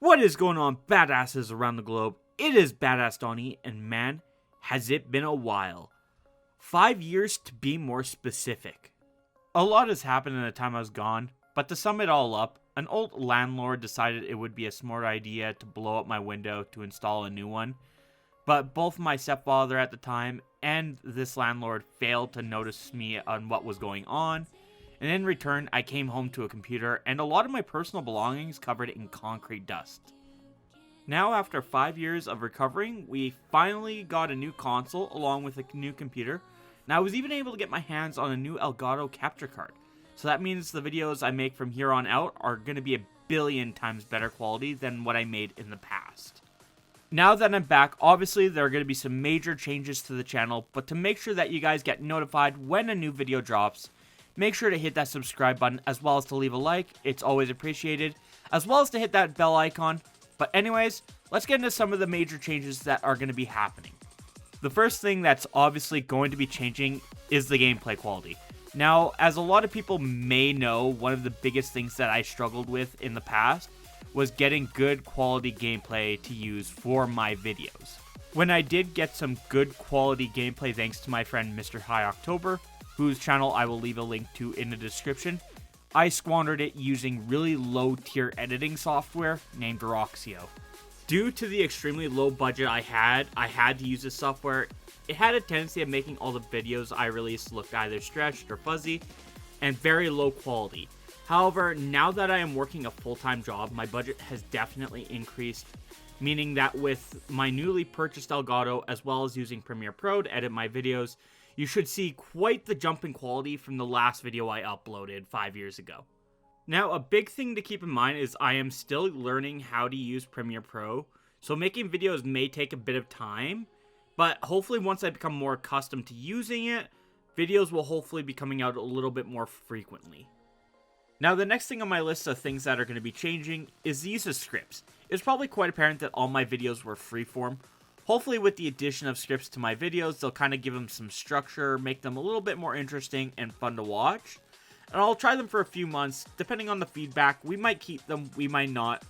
What is going on, badasses around the globe? It is Badass Donnie, and man, has it been a while. 5 years to be more specific. A lot has happened in the time I was gone, but to sum it all up, an old landlord decided it would be a smart idea to blow up my window to install a new one. But both my stepfather at the time and this landlord failed to notice me on what was going on. And in return, I came home to a computer and a lot of my personal belongings covered in concrete dust. Now, after 5 years of recovering, we finally got a new console along with a new computer. And I was even able to get my hands on a new Elgato capture card. So that means the videos I make from here on out are going to be a billion times better quality than what I made in the past. Now that I'm back, obviously there are going to be some major changes to the channel, but to make sure that you guys get notified when a new video drops, make sure to hit that subscribe button as well as to leave a like. It's always appreciated, as well as to hit that bell icon. But anyways, let's get into some of the major changes that are going to be happening. The first thing that's obviously going to be changing is the gameplay quality. Now, as a lot of people may know, one of the biggest things that I struggled with in the past was getting good quality gameplay to use for my videos. When I did get some good quality gameplay thanks to my friend Mr. High October, whose channel I will leave a link to in the description, I squandered it using really low tier editing software named Roxio. Due to the extremely low budget I had to use this software. It had a tendency of making all the videos I released look either stretched or fuzzy and very low quality. However, now that I am working a full-time job, my budget has definitely increased, meaning that with my newly purchased Elgato as well as using Premiere Pro to edit my videos, you should see quite the jump in quality from the last video I uploaded 5 years ago. Now, a big thing to keep in mind is I am still learning how to use Premiere Pro, so making videos may take a bit of time, but hopefully once I become more accustomed to using it, videos will hopefully be coming out a little bit more frequently. Now, the next thing on my list of things that are going to be changing is the use of scripts. It's probably quite apparent that all my videos were freeform. Hopefully with the addition of scripts to my videos, they'll kind of give them some structure, make them a little bit more interesting and fun to watch. And I'll try them for a few months, depending on the feedback. We might keep them, we might not.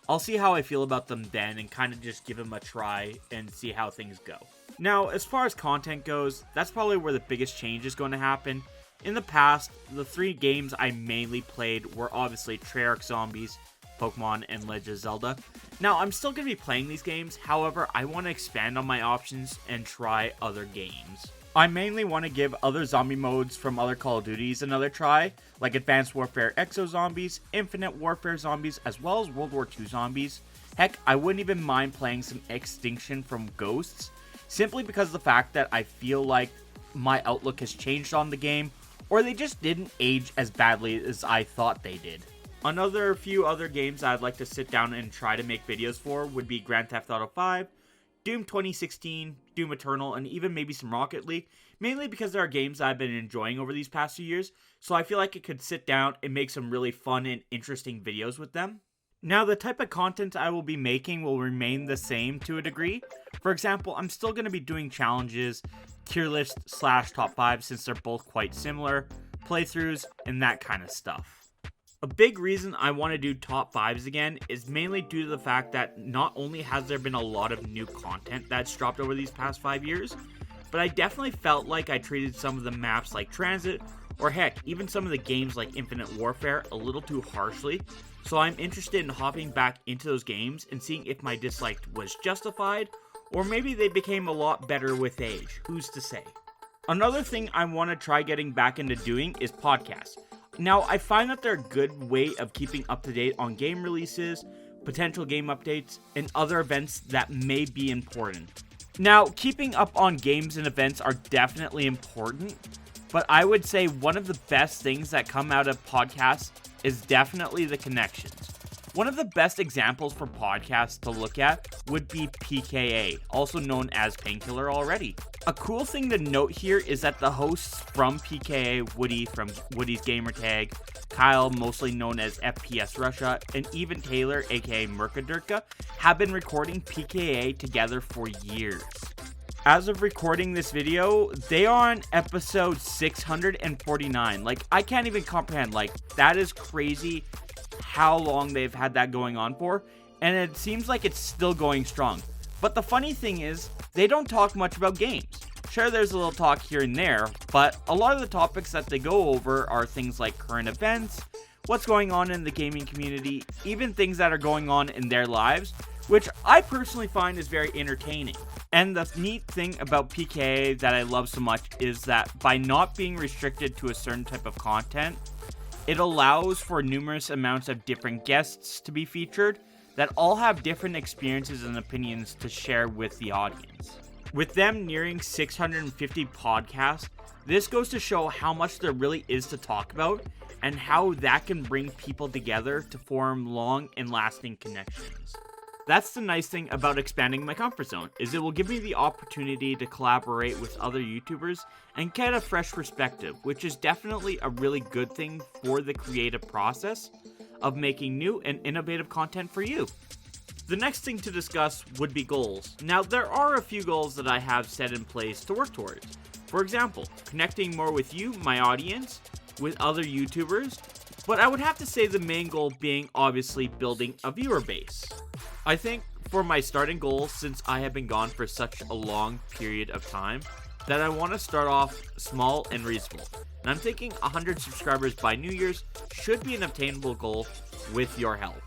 I'll see how I feel about them then and kind of just give them a try and see how things go. Now, as far as content goes, that's probably where the biggest change is going to happen. In the past, the 3 games I mainly played were obviously Treyarch Zombies, Pokemon, and Legend of Zelda. Now, I'm still going to be playing these games, however, I want to expand on my options and try other games. I mainly want to give other zombie modes from other Call of Duties another try, like Advanced Warfare Exo Zombies, Infinite Warfare Zombies, as well as World War II Zombies. Heck, I wouldn't even mind playing some Extinction from Ghosts, simply because of the fact that I feel like my outlook has changed on the game, or they just didn't age as badly as I thought they did. Another few other games I'd like to sit down and try to make videos for would be Grand Theft Auto 5, Doom 2016, Doom Eternal, and even maybe some Rocket League, mainly because there are games I've been enjoying over these past few years, so I feel like I could sit down and make some really fun and interesting videos with them. Now, the type of content I will be making will remain the same to a degree. For example, I'm still going to be doing challenges, tier list / top 5 since they're both quite similar, playthroughs, and that kind of stuff. A big reason I want to do top 5s again is mainly due to the fact that not only has there been a lot of new content that's dropped over these past 5 years, but I definitely felt like I treated some of the maps like Transit, or heck, even some of the games like Infinite Warfare a little too harshly, so I'm interested in hopping back into those games and seeing if my dislike was justified, or maybe they became a lot better with age, who's to say. Another thing I want to try getting back into doing is podcasts. Now, I find that they're a good way of keeping up to date on game releases, potential game updates, and other events that may be important. Now, keeping up on games and events are definitely important, but I would say one of the best things that come out of podcasts is definitely the connections. One of the best examples for podcasts to look at would be PKA, also known as Painkiller already. A cool thing to note here is that the hosts from PKA, Woody from Woody's Gamertag, Kyle, mostly known as FPS Russia, and even Taylor, aka Merkadurka, have been recording PKA together for years. As of recording this video, they are on episode 649. Like, I can't even comprehend. Like, that is crazy how long they've had that going on for. and it seems like it's still going strong. But the funny thing is, they don't talk much about games. Sure, there's a little talk here and there, but a lot of the topics that they go over are things like current events, what's going on in the gaming community, even things that are going on in their lives, which I personally find is very entertaining. And the neat thing about PKA that I love so much is that by not being restricted to a certain type of content, it allows for numerous amounts of different guests to be featured that all have different experiences and opinions to share with the audience. With them nearing 650 podcasts, this goes to show how much there really is to talk about and how that can bring people together to form long and lasting connections. That's the nice thing about expanding my comfort zone, is it will give me the opportunity to collaborate with other YouTubers and get a fresh perspective, which is definitely a really good thing for the creative process of making new and innovative content for you. The next thing to discuss would be goals. Now, there are a few goals that I have set in place to work towards. For example, connecting more with you, my audience, with other YouTubers, but I would have to say the main goal being obviously building a viewer base. I think for my starting goal, since I have been gone for such a long period of time, that I want to start off small and reasonable. And I'm thinking 100 subscribers by New Year's should be an obtainable goal with your help.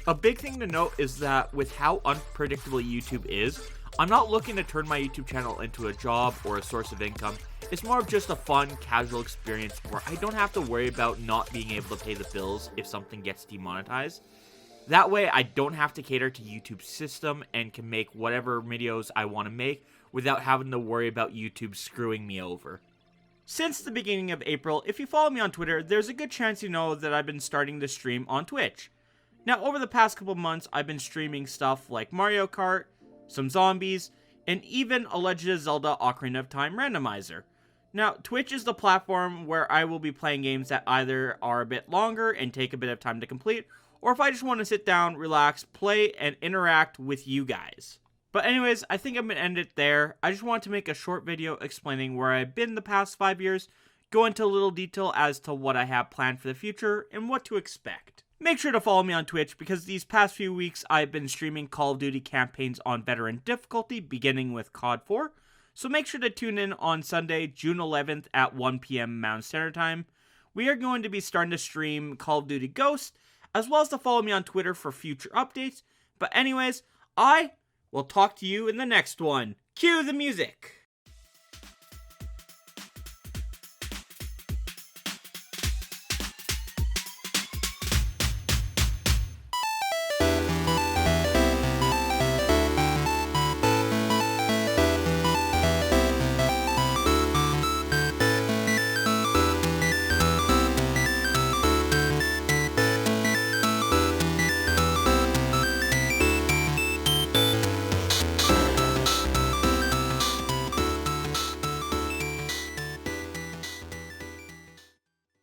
A big thing to note is that with how unpredictable YouTube is, I'm not looking to turn my YouTube channel into a job or a source of income. It's more of just a fun, casual experience where I don't have to worry about not being able to pay the bills if something gets demonetized. That way, I don't have to cater to YouTube's system and can make whatever videos I want to make without having to worry about YouTube screwing me over. Since the beginning of April, if you follow me on Twitter, there's a good chance you know that I've been starting to stream on Twitch. Now, over the past couple months, I've been streaming stuff like Mario Kart, some zombies, and even a Legend of Zelda Ocarina of Time randomizer. Now, Twitch is the platform where I will be playing games that either are a bit longer and take a bit of time to complete, or if I just want to sit down, relax, play, and interact with you guys. But anyways, I think I'm going to end it there. I just wanted to make a short video explaining where I've been the past 5 years, go into a little detail as to what I have planned for the future, and what to expect. Make sure to follow me on Twitch because these past few weeks I've been streaming Call of Duty campaigns on veteran difficulty, beginning with COD 4. So make sure to tune in on Sunday, June 11th at 1 p.m. Mountain Standard Time. We are going to be starting to stream Call of Duty Ghost, as well as to follow me on Twitter for future updates. But anyways, I will talk to you in the next one. Cue the music!